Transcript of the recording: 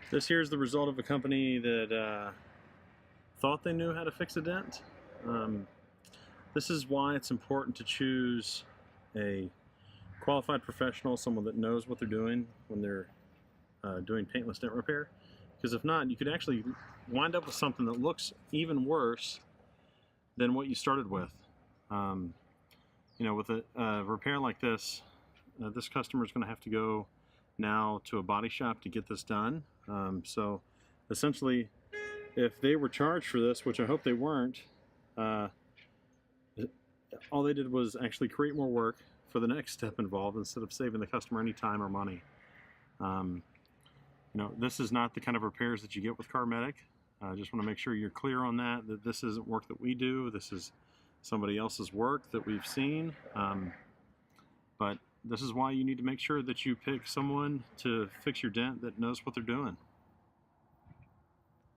This here is the result of a company that thought they knew how to fix a dent. This is why it's important to choose a qualified professional, someone that knows what they're doing when they're doing paintless dent repair. Because if not, you could actually wind up with something that looks even worse than what you started with. With a repair like this, this customer is going to have to go now to a body shop to get this done. So essentially, if they were charged for this, which I hope they weren't, all they did was actually create more work for the next step involved instead of saving the customer any time or money. This is not the kind of repairs that you get with Carmedic. I just want to make sure you're clear on that this isn't work that we do. This is somebody else's work that we've seen. But this is why you need to make sure that you pick someone to fix your dent that knows what they're doing.